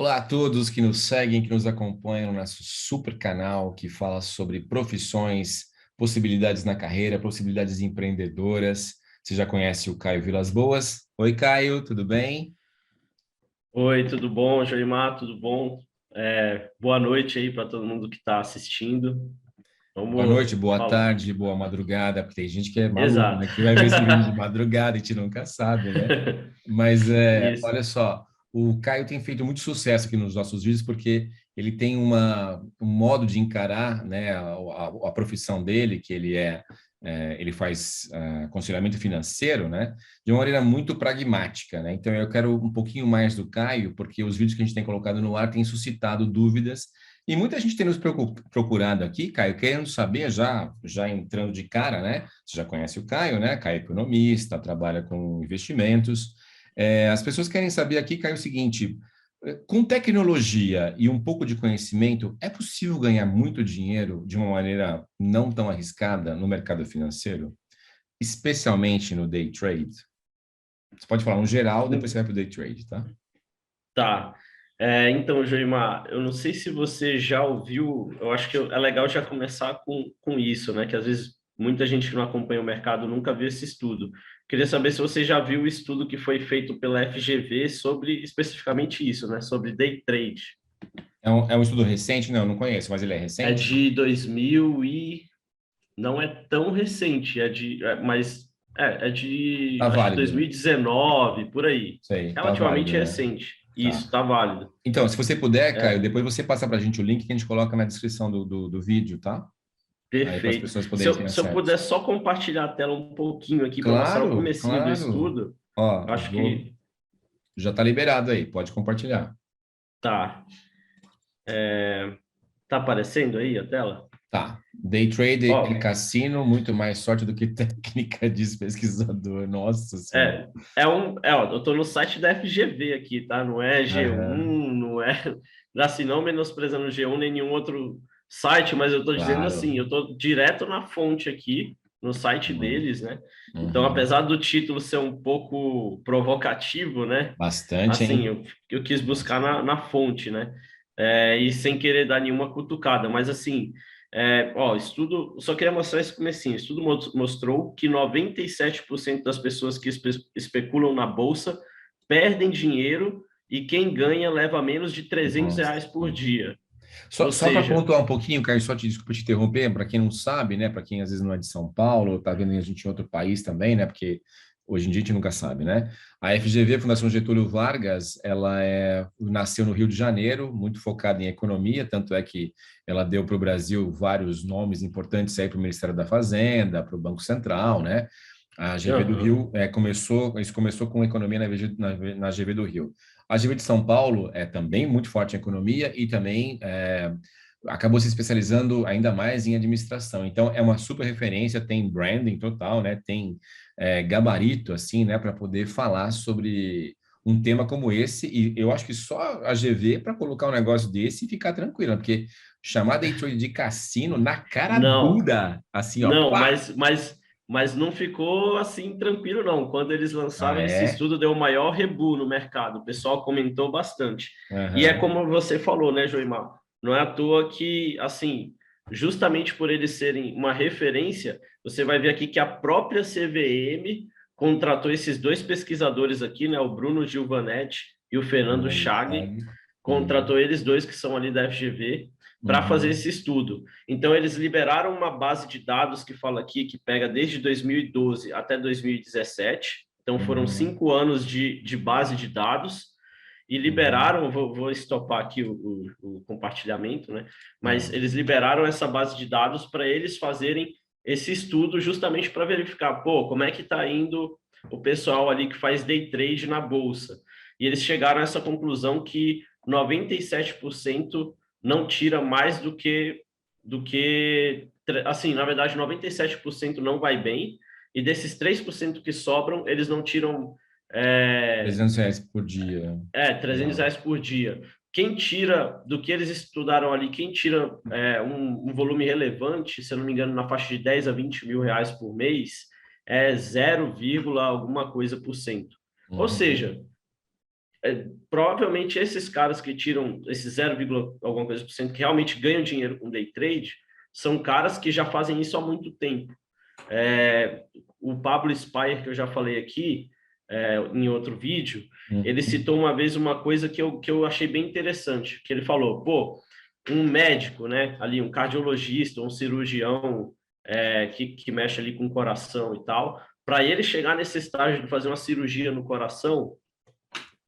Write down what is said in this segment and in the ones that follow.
Olá a todos que nos seguem, que nos acompanham no nosso super canal que fala sobre profissões, possibilidades na carreira, possibilidades empreendedoras. Você já conhece o Caio Vilas Boas? Oi, Caio, tudo bem? Oi, tudo bom, Jorimar? Tudo bom? Boa noite aí para todo mundo que está assistindo. Boa noite, Vamos boa falar. tarde, boa madrugada, porque tem gente que é maluco, Exato. né? Que vai ver esse vídeo de madrugada e a gente nunca sabe, né? Mas Isso. olha só, o Caio tem feito muito sucesso aqui nos nossos vídeos porque ele tem um modo de encarar, né, a profissão dele, que ele faz aconselhamento financeiro, né, de uma maneira muito pragmática, né? Então eu quero um pouquinho mais do Caio, porque os vídeos que a gente tem colocado no ar têm suscitado dúvidas e muita gente tem nos procurado aqui, Caio, querendo saber, já entrando de cara, né? Você já conhece o Caio, né? Caio é economista, trabalha com investimentos. As pessoas querem saber aqui, Caio, o seguinte: com tecnologia e um pouco de conhecimento, é possível ganhar muito dinheiro de uma maneira não tão arriscada no mercado financeiro, especialmente no day trade? Você pode falar um geral, depois você vai para o day trade, tá? Tá. Então, Jorimar, eu não sei se você já ouviu, eu acho que é legal já começar com isso, né? Que às vezes muita gente que não acompanha o mercado nunca viu esse estudo. Queria saber se você já viu o estudo que foi feito pela FGV sobre especificamente isso, né? Sobre day trade. É um estudo recente? Não, não conheço, mas ele é É recente? de 2000 e não é tão recente, é de Tá acho que válido. 2019, por aí. Sei, tá Relativamente válido, né? recente. Isso, Tá. tá válido. Então, se você puder, Caio, É, depois você passa para a gente o link que a gente coloca na descrição do vídeo, tá? Aí para as perfeito. pessoas Se poderem ter eu, se eu puder acesso. só compartilhar a tela um pouquinho aqui para mostrar o Claro, comecinho do claro. estudo, Ó, eu acho que já está liberado aí, pode compartilhar. tá. Tá aparecendo aí a tela? Tá. Day trade é Ó, cassino, muito mais sorte do que técnica, diz pesquisador. Nossa Senhora. ó, eu tô no site da FGV aqui, tá? Não é Aham, G1, não é, assim, não menosprezando o G1 nem nenhum outro site, mas eu tô dizendo claro. assim, eu tô direto na fonte aqui, no site Uhum, deles, né? Então, uhum. apesar do título ser um pouco provocativo, né? Bastante, Assim, hein? eu quis buscar Nossa. na fonte, né? E sem querer dar nenhuma cutucada, mas assim, ó, estudo, só queria mostrar esse comecinho. Estudo mostrou que 97% das pessoas que especulam na bolsa perdem dinheiro e quem ganha leva menos de 300 Nossa. reais por dia. Só, Ou só para seja, pontuar um pouquinho, Caio, desculpa te interromper, para quem não sabe, né, para quem às vezes não é de São Paulo, está vendo a gente em outro país também, né, porque hoje em dia a gente nunca sabe, né? A FGV, Fundação Getúlio Vargas, nasceu no Rio de Janeiro, muito focada em economia, tanto é que ela deu para o Brasil vários nomes importantes aí para o Ministério da Fazenda, para o Banco Central, né? A GV do aham, Rio isso começou com economia na GV do Rio. A GV de São Paulo é também muito forte em economia e também acabou se especializando ainda mais em administração. Então, é uma super referência, tem branding total, né? Tem gabarito, assim, né? Para poder falar sobre um tema como esse. E eu acho que só a GV para colocar um negócio desse e ficar tranquilo, porque chamar day trade de cassino na cara não, dura, assim, ó, não, pá! mas não ficou assim tranquilo, não. Quando eles Ah, lançaram esse é? estudo, deu o maior rebu no mercado. O pessoal comentou bastante. E é Aham. como você falou, né, Joimar? Não é à toa que, assim, justamente por eles serem uma referência, você vai ver aqui que a própria CVM contratou esses dois pesquisadores aqui, né, o Bruno Gilvanetti e o Fernando Chaga, Uhum. contratou eles dois que são ali da FGV para fazer Uhum. esse estudo. Então, eles liberaram uma base de dados que fala aqui que pega desde 2012 até 2017. Então, foram Uhum. 5 anos de base de dados e Uhum. liberaram. Vou estopar aqui o compartilhamento, né? Mas Tá. eles liberaram essa base de dados para eles fazerem esse estudo justamente para verificar, pô, como é que está indo o pessoal ali que faz day trade na bolsa. E eles chegaram a essa conclusão que 97% não tira mais do que assim, na verdade, 97% não vai bem, e desses 3% que sobram, eles não tiram é, R$ 300 por dia. 300 Uau. reais por dia. Quem tira, do que eles estudaram ali, quem tira um volume relevante, se eu não me engano, na faixa de 10 a 20 mil reais por mês, é 0, alguma coisa por cento. Ou Uhum. seja, provavelmente esses caras que tiram esse 0, alguma coisa por cento, que realmente ganham dinheiro com day trade, são caras que já fazem isso há muito tempo. O Pablo Spire, que eu já falei aqui, em outro vídeo, ele citou uma vez uma coisa que eu achei bem interessante, que ele falou, pô, um médico, né, ali, um cardiologista, um cirurgião que mexe ali com o coração e tal, para ele chegar nesse estágio de fazer uma cirurgia no coração,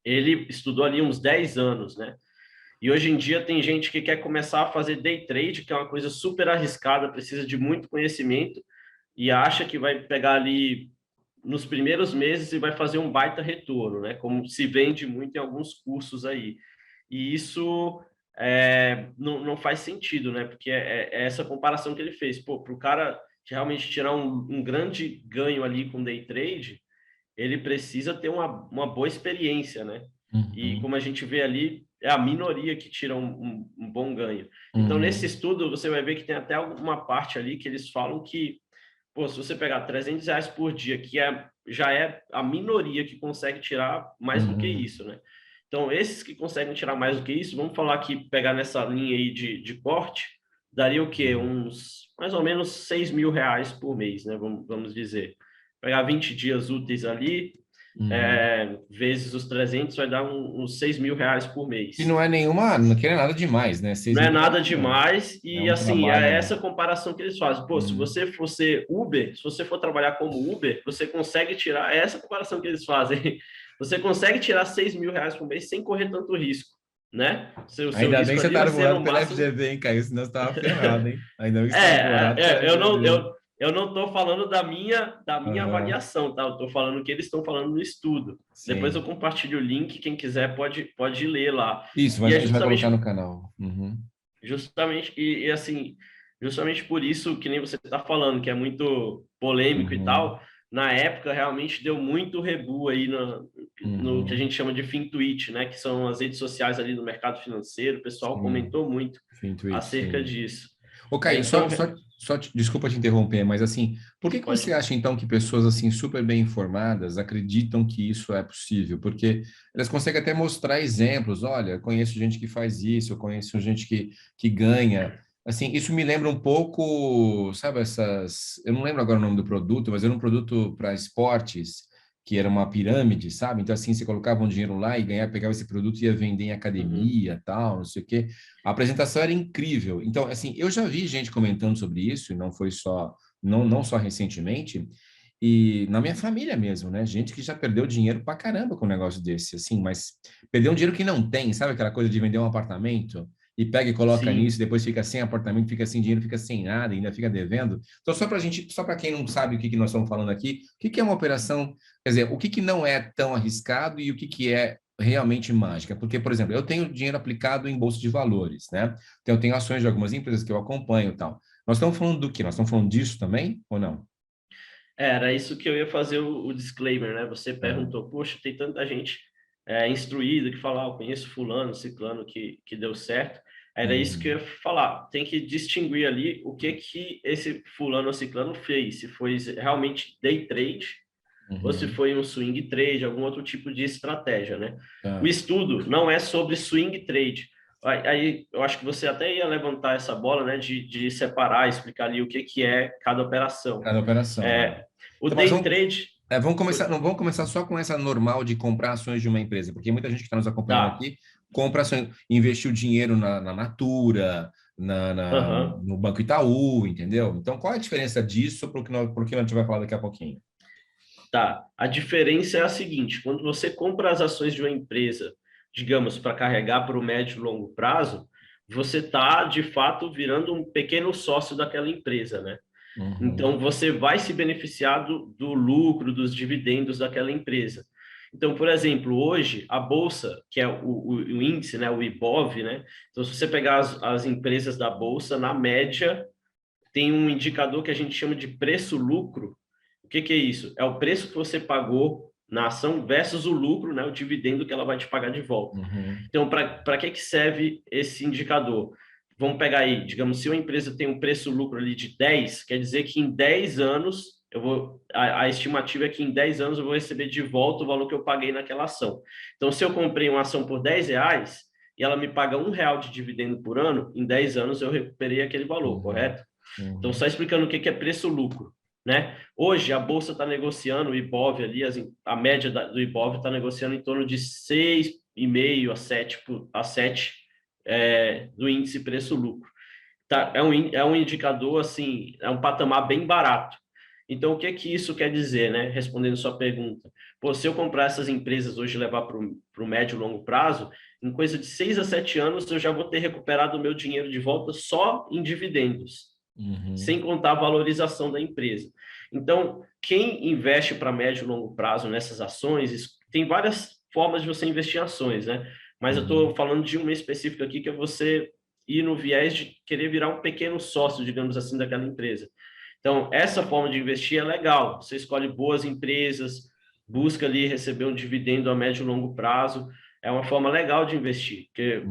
ele estudou ali uns 10 anos, né? E hoje em dia tem gente que quer começar a fazer day trade, que é uma coisa super arriscada, precisa de muito conhecimento, e acha que vai pegar ali nos primeiros meses e vai fazer um baita retorno, né? Como se vende muito em alguns cursos aí. E isso não faz sentido, né? Porque é essa comparação que ele fez. Pô, para o cara realmente tirar um grande ganho ali com day trade, ele precisa ter uma boa experiência, né? E como a gente vê ali, é a minoria que tira um bom ganho. Então, nesse estudo, você vai ver que tem até alguma parte ali que eles falam que, pô, se você pegar R$ 300 por dia, que já é a minoria que consegue tirar mais do que isso, né? Então, esses que conseguem tirar mais do que isso, vamos falar que pegar nessa linha aí de corte, daria o quê? Uns, mais ou menos R$ 6.000 por mês, né? Vamos dizer. Pegar 20 dias úteis ali, vezes os 300, vai dar uns R$ 6.000 por mês. E não é nenhuma, não quer nada demais, né? Não é nada demais, e assim, trabalho, essa comparação que eles fazem. Pô, se você for ser Uber, se você for trabalhar como Uber, você consegue tirar, essa comparação que eles fazem, você consegue tirar R$ 6.000 por mês sem correr tanto risco, né? Seu Ainda bem risco que você ali tá vai ser no arvorado pela máximo. FGV, hein, Caio? Senão você tava ferrado, hein? Ainda bem que você tá arvorado pela FGV. Eu não estou falando da minha avaliação, tá? Eu estou falando o que eles estão falando no estudo. Sim. Depois eu compartilho o link, quem quiser pode ler lá. Isso, E a gente vai colocar no canal. Justamente, e assim, justamente por isso que nem você está falando, que é muito polêmico e tal, na época realmente deu muito rebu aí no que a gente chama de FinTwitch, né? Que são as redes sociais ali do mercado financeiro, o pessoal comentou muito acerca disso. Ô, Caio, Então, desculpa te interromper, mas assim, por que pode. você acha então que pessoas assim super bem informadas acreditam que isso é possível? Porque elas conseguem até mostrar exemplos. Olha, eu conheço gente que faz isso, eu conheço gente que ganha. Assim, isso me lembra um pouco, sabe, eu não lembro agora o nome do produto, mas era um produto para esportes que era uma pirâmide, sabe? Então, assim, você colocava um dinheiro lá e ganhava, pegava esse produto e ia vender em academia, tal, não sei o quê. A apresentação era incrível. Então, assim, eu já vi gente comentando sobre isso, e não foi só, não só recentemente, e na minha família mesmo, né? Gente que já perdeu dinheiro pra caramba com um negócio desse, assim, mas perdeu um dinheiro que não tem, sabe aquela coisa de vender um apartamento e pega e coloca Sim. nisso, depois fica sem apartamento, fica sem dinheiro, fica sem nada, ainda fica devendo. Então, só para quem não sabe o que nós estamos falando aqui, o que é uma operação, quer dizer, o que não é tão arriscado e o que é realmente mágica? Porque, por exemplo, eu tenho dinheiro aplicado em bolsa de valores, né? Então, eu tenho ações de algumas empresas que eu acompanho e tal. Nós estamos falando do quê? Nós estamos falando disso também ou não? Era isso que eu ia fazer o disclaimer, né? Você perguntou, poxa, tem tanta gente instruída que fala, eu conheço fulano, ciclano que deu certo. Era isso que eu ia falar. Tem que distinguir ali o que esse fulano ou ciclano fez. Se foi realmente day trade ou se foi um swing trade, algum outro tipo de estratégia, né? O estudo não é sobre swing trade. Aí eu acho que você até ia levantar essa bola, né? De separar, explicar ali o que é cada operação. Cada operação. O Então, day trade... não vamos começar só com essa normal de comprar ações de uma empresa, porque muita gente que está nos acompanhando aqui compra ações, investiu dinheiro na Natura, no Banco Itaú, entendeu? Então, qual é a diferença disso para o que a gente vai falar daqui a pouquinho? Tá. A diferença é a seguinte: quando você compra as ações de uma empresa, digamos, para carregar para o médio e longo prazo, você está, de fato, virando um pequeno sócio daquela empresa, né? Então, você vai se beneficiar do lucro, dos dividendos daquela empresa. Então, por exemplo, hoje, a Bolsa, que é o índice, né, o Ibov, né? Então, se você pegar as empresas da Bolsa, na média, tem um indicador que a gente chama de preço-lucro. O que é isso? É o preço que você pagou na ação versus o lucro, né, o dividendo que ela vai te pagar de volta. Então, para que serve esse indicador? Vamos pegar aí, digamos, se uma empresa tem um preço-lucro ali de 10, quer dizer que em 10 anos a estimativa é que em 10 anos eu vou receber de volta o valor que eu paguei naquela ação. Então, se eu comprei uma ação por R$ 10 e ela me paga R$ 1 de dividendo por ano, em 10 anos eu recuperei aquele valor, correto? Então, só explicando o que é preço-lucro, né? Hoje, a Bolsa está negociando, o Ibov ali, a média do Ibov está negociando em torno de 6,5 a 7 do índice preço-lucro. Tá, é um indicador, assim, é um patamar bem barato. Então, o que é que isso quer dizer, né? Respondendo sua pergunta. Pô, se eu comprar essas empresas hoje e levar para o médio e longo prazo, em coisa de 6 a 7 anos, eu já vou ter recuperado o meu dinheiro de volta só em dividendos, sem contar a valorização da empresa. Então, quem investe para médio e longo prazo nessas ações, tem várias formas de você investir em ações, né? Mas eu estou falando de uma específica aqui, que é você ir no viés de querer virar um pequeno sócio, digamos assim, daquela empresa. Então, essa forma de investir é legal. Você escolhe boas empresas, busca ali receber um dividendo a médio e longo prazo. É uma forma legal de investir, porque,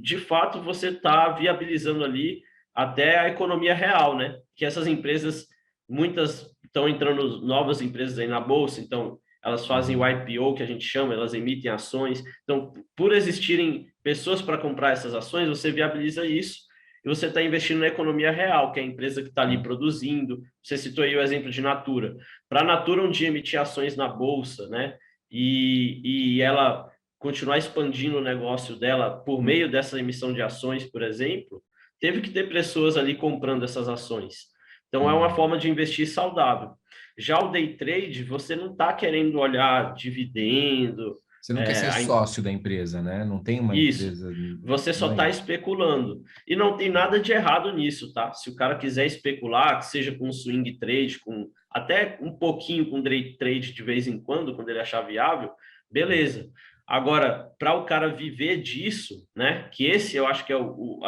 de fato, você está viabilizando ali até a economia real, né? Que essas empresas, muitas estão entrando novas empresas aí na bolsa, então elas fazem o IPO, que a gente chama, elas emitem ações. Então, por existirem pessoas para comprar essas ações, você viabiliza isso e você está investindo na economia real, que é a empresa que está ali produzindo. Você citou aí o exemplo de Natura. Para a Natura um dia emitir ações na bolsa, né? E ela continuar expandindo o negócio dela por meio dessa emissão de ações, por exemplo, teve que ter pessoas ali comprando essas ações. Então, é uma forma de investir saudável. Já o day trade, você não está querendo olhar dividendo. Você não quer ser sócio da empresa, né? Não tem uma Isso. empresa. Você só está especulando. E não tem nada de errado nisso, tá? Se o cara quiser especular, que seja com swing trade, com até um pouquinho com day trade de vez em quando ele achar viável, beleza. Agora, para o cara viver disso, né? Que esse eu acho que é o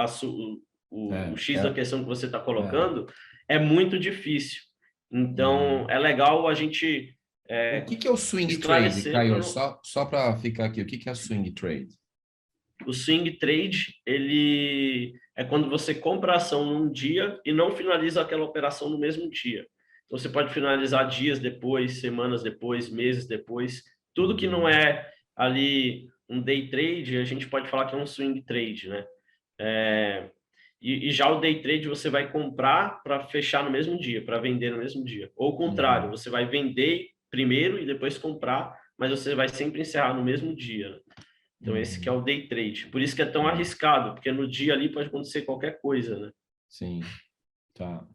X da questão que você está colocando, é muito difícil. Então, é legal a gente o que é o swing trade, Caio? Só para ficar aqui, o que é o swing trade? O swing trade, ele é quando você compra a ação num dia e não finaliza aquela operação no mesmo dia. Então, você pode finalizar dias depois, semanas depois, meses depois. Tudo que não é ali um day trade, a gente pode falar que é um swing trade, né? E já o day trade você vai comprar para fechar no mesmo dia, para vender no mesmo dia. Ou o contrário, você vai vender primeiro e depois comprar, mas você vai sempre encerrar no mesmo dia, né? Então, esse que é o day trade. Por isso que é tão arriscado, porque no dia ali pode acontecer qualquer coisa, né? Sim, tá.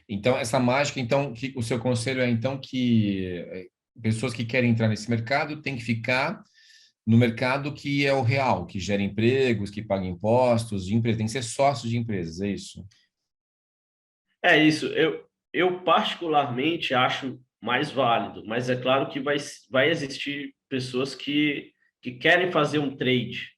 Então, essa mágica, então, o seu conselho é, então, que pessoas que querem entrar nesse mercado têm que ficar no mercado que é o real, que gera empregos, que paga impostos, de empresas, tem que ser sócio de empresas, é isso? É isso. Eu particularmente acho mais válido, mas é claro que vai existir pessoas que querem fazer um trade.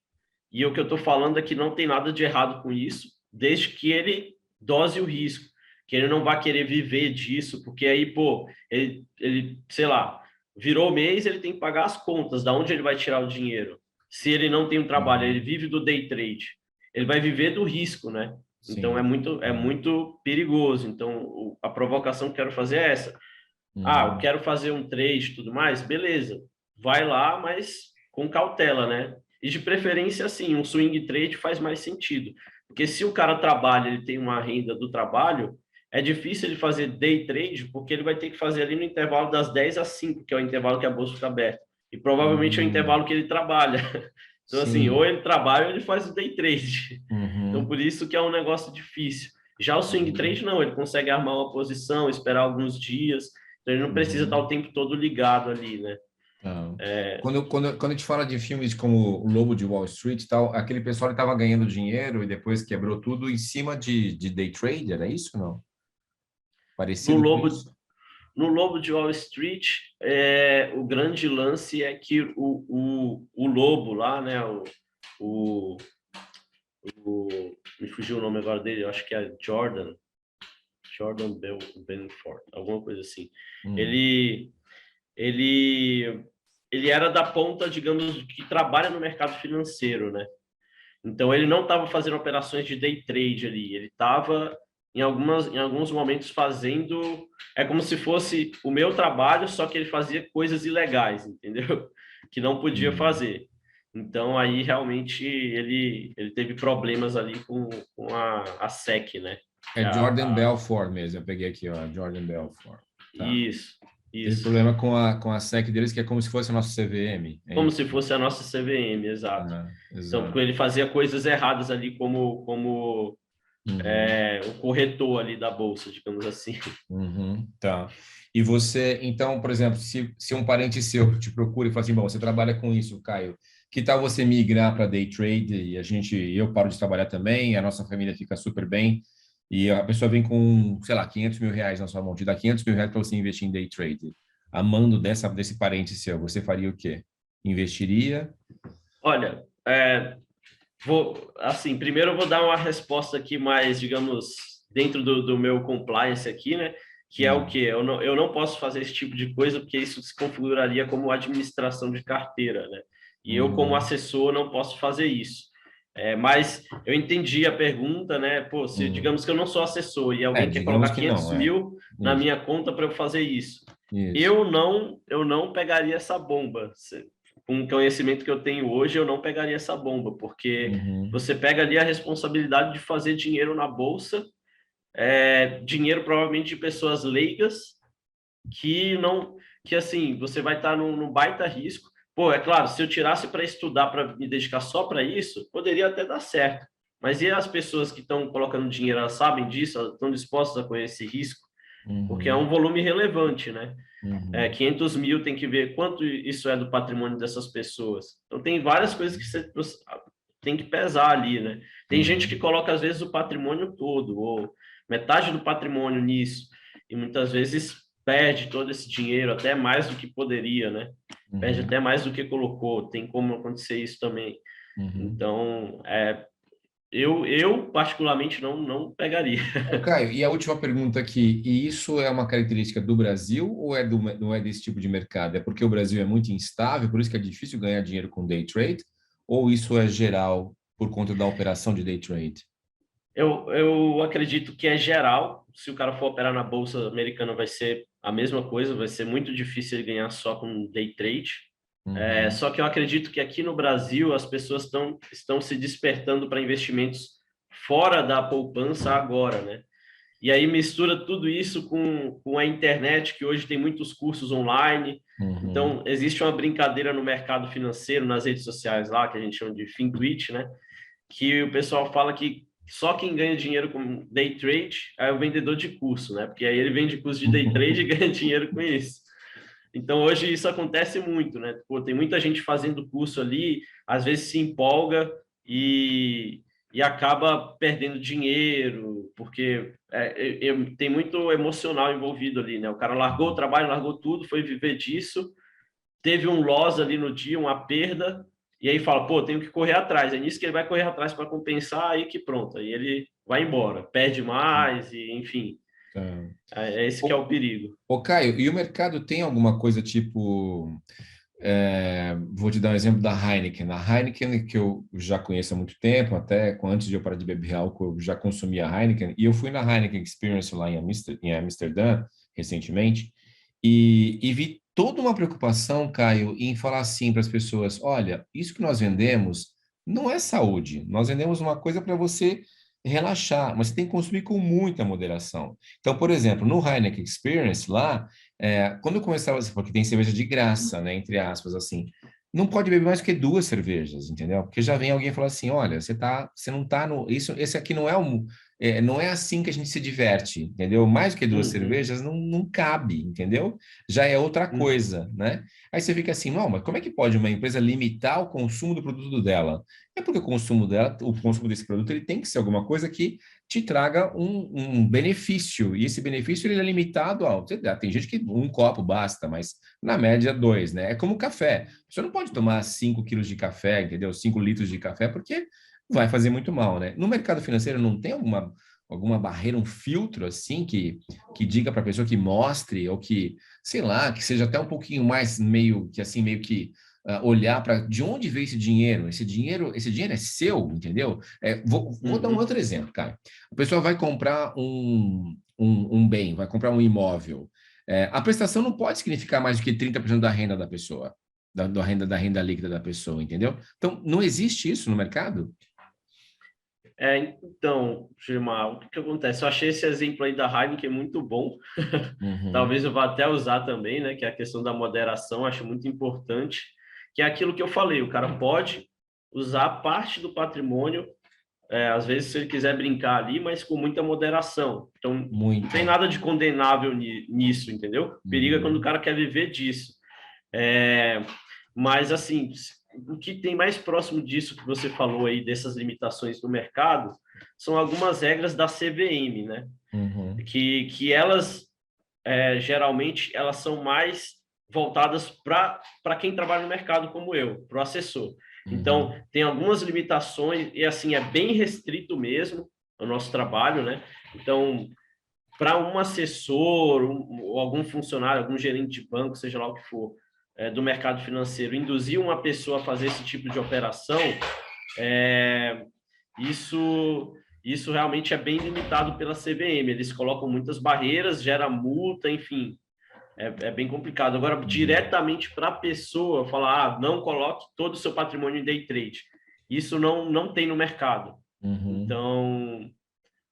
E o que eu estou falando é que não tem nada de errado com isso, desde que ele dose o risco, que ele não vai querer viver disso, porque aí, pô, ele sei lá, virou mês, ele tem que pagar as contas, da onde ele vai tirar o dinheiro? Se ele não tem um trabalho, ele vive do day trade, ele vai viver do risco, né? Então é muito perigoso. Então a provocação que eu quero fazer é essa. Eu quero fazer um trade e tudo mais, beleza. Vai lá, mas com cautela, né? E de preferência, assim, um swing trade faz mais sentido. Porque se o cara trabalha, ele tem uma renda do trabalho, é difícil ele fazer day trade, porque ele vai ter que fazer ali no intervalo das 10 às 5, que é o intervalo que a bolsa fica aberta. E provavelmente é o intervalo que ele trabalha. Então, assim, ou ele trabalha ou ele faz o day trade. Então, por isso que é um negócio difícil. Já o swing trade, não, ele consegue armar uma posição, esperar alguns dias, então ele não precisa estar o tempo todo ligado ali, né? Quando a gente fala de filmes como O Lobo de Wall Street e tal, aquele pessoal estava ganhando dinheiro e depois quebrou tudo em cima de day trade, era isso ou não? Parecido com isso? No Lobo de Wall Street, o grande lance é que o lobo lá, né? Me fugiu o nome agora dele, eu acho que é Jordan Belfort, alguma coisa assim. Ele era da ponta, digamos, que trabalha no mercado financeiro, né? Então ele não estava fazendo operações de day trade ali, ele estava em alguns momentos fazendo, é como se fosse o meu trabalho, só que ele fazia coisas ilegais, entendeu? Que não podia Hum. fazer. Então aí realmente ele teve problemas ali com a SEC, né? Que É Jordan Belfort mesmo, eu peguei aqui, ó, Jordan Belfort. Tá. isso, Teve isso. problema com a SEC deles, que é como se fosse a nossa CVM, é Como isso? se fosse a nossa CVM, exato. Ah, Então, exato. porque ele fazia coisas erradas ali como Uhum, o corretor ali da bolsa, digamos assim. uhum, tá. E você, então, por exemplo, se um parente seu te procura e fala assim, bom, você trabalha com isso, Caio, que tal você migrar para day trade e eu paro de trabalhar também, a nossa família fica super bem e a pessoa vem com, sei lá, R$ 500.000 na sua mão, te dá R$ 500.000 para você investir em day trade. Amando desse parente seu, você faria o quê? Investiria? Olha, assim, primeiro eu vou dar uma resposta aqui mais, digamos, dentro do meu compliance aqui, né? Que é o Hum, quê? Eu não posso fazer esse tipo de coisa porque isso se configuraria como administração de carteira, né? E eu, como uhum, assessor, não posso fazer isso. Mas eu entendi a pergunta, né? Pô, se uhum. digamos que eu não sou assessor e É, alguém quer digamos colocar que 500 não, é. mil na Isso, minha conta para eu fazer isso, isso. eu não pegaria essa bomba. Com o conhecimento que eu tenho hoje, eu não pegaria essa bomba, porque Uhum, você pega ali a responsabilidade de fazer dinheiro na bolsa, dinheiro provavelmente de pessoas leigas que não, que assim, você vai estar num baita risco. Pô, é claro, se eu tirasse para estudar, para me dedicar só para isso, poderia até dar certo. Mas e as pessoas que estão colocando dinheiro, elas sabem disso, elas estão dispostas a correr esse risco? Porque é uhum, um volume relevante, né? uhum, 500 mil tem que ver quanto isso é do patrimônio dessas pessoas. Então, tem várias coisas que você tem que pesar ali, né? Tem gente que uhum, coloca, às vezes, o patrimônio todo, ou metade do patrimônio nisso, e muitas vezes perde todo esse dinheiro, até mais do que poderia, né? Perde uhum, até mais do que colocou, tem como acontecer isso também. uhum. Então, eu particularmente não pegaria. Ô, Caio, e a última pergunta aqui, e isso é uma característica do Brasil ou não é desse tipo de mercado? É porque o Brasil é muito instável, por isso que é difícil ganhar dinheiro com day trade? Ou isso é geral por conta da operação de day trade? Eu acredito que é geral. Se o cara for operar na bolsa americana, vai ser a mesma coisa. Vai ser muito difícil ele ganhar só com day trade. Uhum, Só que eu acredito que aqui no Brasil as pessoas estão se despertando para investimentos fora da poupança agora, né? E aí mistura tudo isso com a internet, que hoje tem muitos cursos online. uhum, Então, existe uma brincadeira no mercado financeiro, nas redes sociais lá, que a gente chama de FinTwitch, né? Que o pessoal fala que só quem ganha dinheiro com day trade é o vendedor de curso, né? Porque aí ele vende curso de day trade e ganha dinheiro com isso. Então hoje isso acontece muito, né? Pô, tem muita gente fazendo curso ali, às vezes se empolga e acaba perdendo dinheiro, porque tem muito emocional envolvido ali, né? O cara largou o trabalho, largou tudo, foi viver disso, teve um loss ali no dia, uma perda, e aí fala, pô, tenho que correr atrás. É nisso que ele vai correr atrás para compensar, aí que pronto, aí ele vai embora, perde mais, e enfim, tá. é esse que é o perigo. Ô, Caio, e o mercado tem alguma coisa tipo. Vou te dar um exemplo da Heineken. A Heineken, que eu já conheço há muito tempo, até antes de eu parar de beber álcool, eu já consumia Heineken. E eu fui na Heineken Experience lá em Amsterdã, recentemente, e vi toda uma preocupação, Caio, em falar assim para as pessoas: olha, isso que nós vendemos não é saúde, nós vendemos uma coisa para você relaxar, mas você tem que consumir com muita moderação. Então, por exemplo, no Heineken Experience lá, quando eu começava, porque tem cerveja de graça, né, entre aspas, assim, não pode beber mais do que duas cervejas, entendeu? Porque já vem alguém falar assim, olha, você não tá no, esse aqui não é não é assim que a gente se diverte, entendeu? Mais do que duas Uhum, cervejas não cabe, entendeu? Já é outra uhum, coisa, né? Aí você fica assim, não, mas como é que pode uma empresa limitar o consumo do produto dela? É porque o consumo desse produto, ele tem que ser alguma coisa que te traga um benefício, e esse benefício ele é limitado ao. Tem gente que um copo basta, mas na média dois, né? É como café. Você não pode tomar 5 quilos de café, entendeu? 5 litros de café, porque vai fazer muito mal, né? No mercado financeiro não tem alguma barreira, um filtro assim que diga para a pessoa que mostre, ou que, sei lá, que seja até um pouquinho mais meio que assim, meio que olhar para de onde veio esse dinheiro. Esse dinheiro é seu, entendeu? Vou dar um outro exemplo, cara. A pessoa vai comprar um bem, vai comprar um imóvel. A prestação não pode significar mais do que 30% da renda da pessoa, da renda líquida da pessoa, entendeu? Então, não existe isso no mercado? Então, Gilmar, o que que acontece? Eu achei esse exemplo aí da Heineken muito bom. Uhum, Talvez eu vá até usar também, né? Que é a questão da moderação, acho muito importante. Que é aquilo que eu falei, o cara pode usar parte do patrimônio, às vezes se ele quiser brincar ali, mas com muita moderação. Então, não tem muita. nada de condenável nisso, entendeu? Perigo é quando o Uhum, cara quer viver disso. É, mas, assim, o que tem mais próximo disso que você falou aí, dessas limitações do mercado, são algumas regras da CVM, né? uhum, Que elas, geralmente, elas são mais voltadas para quem trabalha no mercado como eu, para o assessor. Então, uhum, tem algumas limitações, e assim, é bem restrito mesmo o nosso trabalho, né? Então, para um assessor, ou algum funcionário, algum gerente de banco, seja lá o que for, do mercado financeiro, induzir uma pessoa a fazer esse tipo de operação, é, isso, isso realmente é bem limitado pela CVM. Eles colocam muitas barreiras, gera multa, enfim, é bem complicado. Agora, uhum, diretamente para a pessoa, falar, não coloque todo o seu patrimônio em day trade. Isso não tem no mercado. uhum, Então,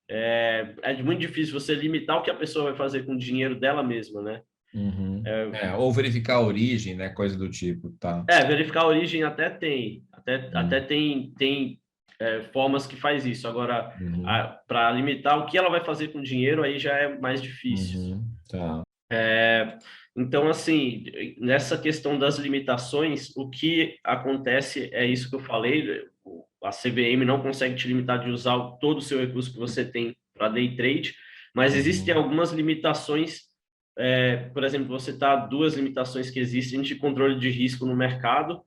é muito difícil você limitar o que a pessoa vai fazer com o dinheiro dela mesma, né? uhum. Ou verificar a origem, né? Coisa do tipo, tá? Verificar a origem até tem, até Uhum, tem formas que faz isso. Agora, uhum, para limitar o que ela vai fazer com o dinheiro, aí já é mais difícil. tá. Então, assim, nessa questão das limitações, o que acontece é isso que eu falei, a CVM não consegue te limitar de usar todo o seu recurso que você tem para day trade, mas existem Uhum, algumas limitações, por exemplo, você está duas limitações que existem de controle de risco no mercado,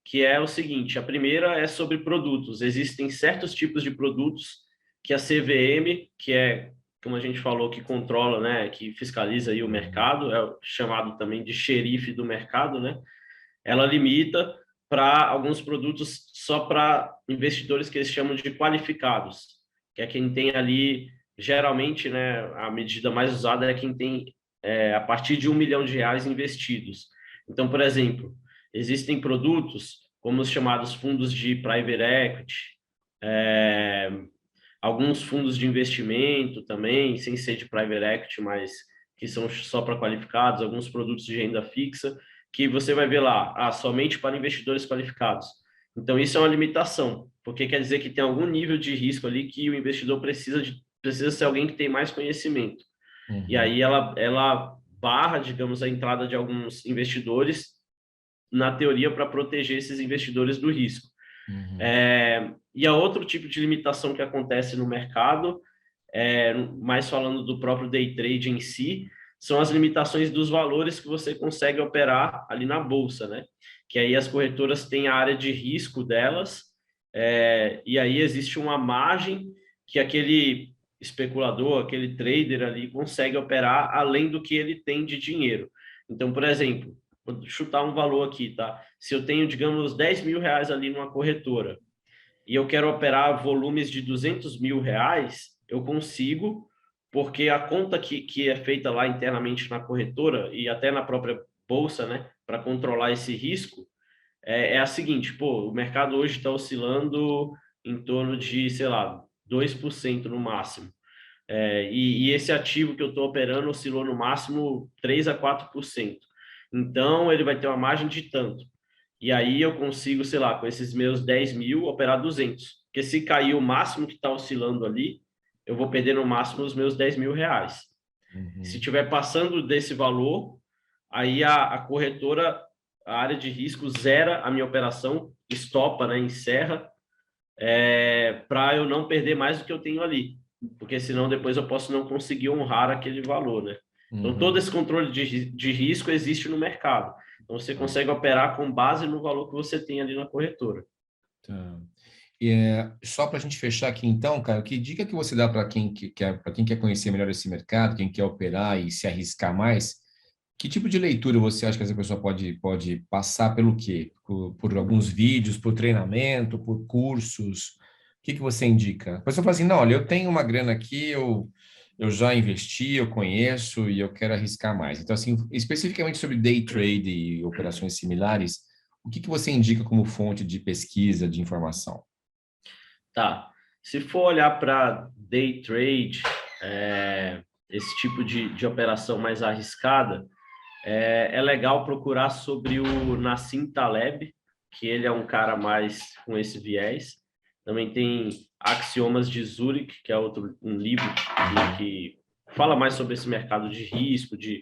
que é o seguinte, a primeira é sobre produtos, existem certos tipos de produtos que a CVM, que é como a gente falou, que controla, né, que fiscaliza aí o uhum, mercado, é chamado também de xerife do mercado, né? Ela limita para alguns produtos só para investidores que eles chamam de qualificados, que é quem tem ali, geralmente, né, a medida mais usada é quem tem a partir de R$ 1 milhão investidos. Então, por exemplo, existem produtos como os chamados fundos de private equity, é, alguns fundos de investimento também, sem ser de private equity, mas que são só para qualificados, alguns produtos de renda fixa, que você vai ver lá, somente para investidores qualificados. Então, isso é uma limitação, porque quer dizer que tem algum nível de risco ali que o investidor precisa ser alguém que tem mais conhecimento. E uhum, aí ela barra, digamos, a entrada de alguns investidores na teoria para proteger esses investidores do risco. uhum, E a outro tipo de limitação que acontece no mercado, mais falando do próprio day trade em si, são as limitações dos valores que você consegue operar ali na bolsa, né? Que aí as corretoras têm a área de risco delas, e aí existe uma margem que aquele especulador, aquele trader ali consegue operar além do que ele tem de dinheiro. Então, por exemplo, vou chutar um valor aqui, tá? Se eu tenho, digamos, R$ 10 mil ali numa corretora, e eu quero operar volumes de R$ 200 mil, eu consigo, porque a conta que é feita lá internamente na corretora e até na própria bolsa, né, para controlar esse risco, é a seguinte, pô, o mercado hoje está oscilando em torno de, sei lá, 2% no máximo. E esse ativo que eu estou operando oscilou no máximo 3 a 4%. Então, ele vai ter uma margem de tanto. E aí eu consigo, sei lá, com esses meus 10 mil, operar 200. Porque se cair o máximo que está oscilando ali, eu vou perder no máximo os meus R$ 10 mil. Se uhum, tiver passando desse valor, aí a corretora, a área de risco, zera a minha operação, estopa, né, encerra, para eu não perder mais do que eu tenho ali. Porque senão depois eu posso não conseguir honrar aquele valor, né? Então todo uhum. esse controle de risco existe no mercado. Então você Tá, consegue operar com base no valor que você tem ali na corretora. tá. Só para a gente fechar aqui, então, cara, que dica que você dá para quem quer conhecer melhor esse mercado, quem quer operar e se arriscar mais? Que tipo de leitura você acha que essa pessoa pode passar pelo quê? Por alguns vídeos, por treinamento, por cursos? O que você indica? A pessoa fala assim, não, olha, eu tenho uma grana aqui, eu já investi, eu conheço e eu quero arriscar mais. Então, assim, especificamente sobre day trade e operações similares, o que você indica como fonte de pesquisa, de informação? Tá. Se for olhar para day trade, esse tipo de operação mais arriscada, é legal procurar sobre o Nassim Taleb, que ele é um cara mais com esse viés. Também tem Axiomas de Zurich, que é um livro que fala mais sobre esse mercado de risco, de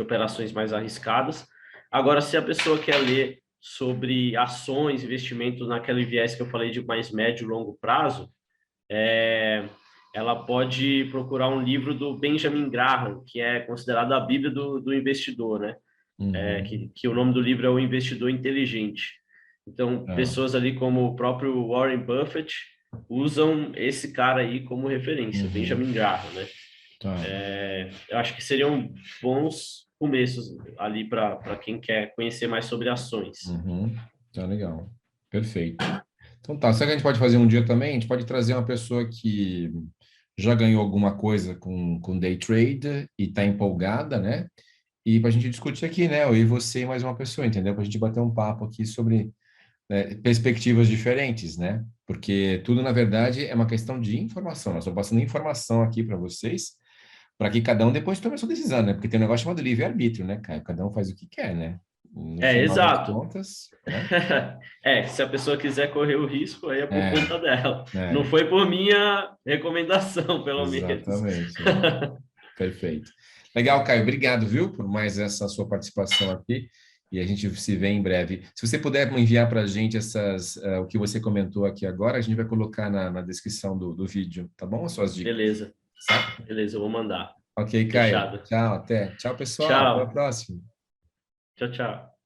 operações mais arriscadas. Agora, se a pessoa quer ler sobre ações, investimentos naquele viés que eu falei de mais médio e longo prazo, ela pode procurar um livro do Benjamin Graham, que é considerado a Bíblia do investidor, né? Uhum. Que o nome do livro é O Investidor Inteligente. Então, Ah, pessoas ali como o próprio Warren Buffett usam esse cara aí como referência, uhum. Benjamin Graham, né? Tá. Eu acho que seriam bons começos ali para quem quer conhecer mais sobre ações. Uhum. Tá legal. Perfeito. Então tá, será que a gente pode fazer um dia também? A gente pode trazer uma pessoa que já ganhou alguma coisa com day trade e está empolgada, né? E para a gente discutir aqui, né? Eu e você e mais uma pessoa, entendeu? Para a gente bater um papo aqui sobre, né, perspectivas diferentes, né? Porque tudo, na verdade, é uma questão de informação. Nós estamos passando informação aqui para vocês, para que cada um depois tome a sua decisão, né? Porque tem um negócio chamado livre-arbítrio, né, Caio? Cada um faz o que quer, né? No final das Exato. contas, né? Se a pessoa quiser correr o risco, aí é por É, conta dela. Não é, foi por minha recomendação, pelo menos. exatamente. É. Perfeito. Legal, Caio. Obrigado, viu, por mais essa sua participação aqui. E a gente se vê em breve. Se você puder enviar para a gente o que você comentou aqui agora, a gente vai colocar na descrição do vídeo, tá bom? As suas dicas, Beleza, certo? beleza, eu vou mandar. Ok, Caio. Fechado. Tchau, até. Tchau, pessoal. Até a Tchau. próxima. Tchau, tchau.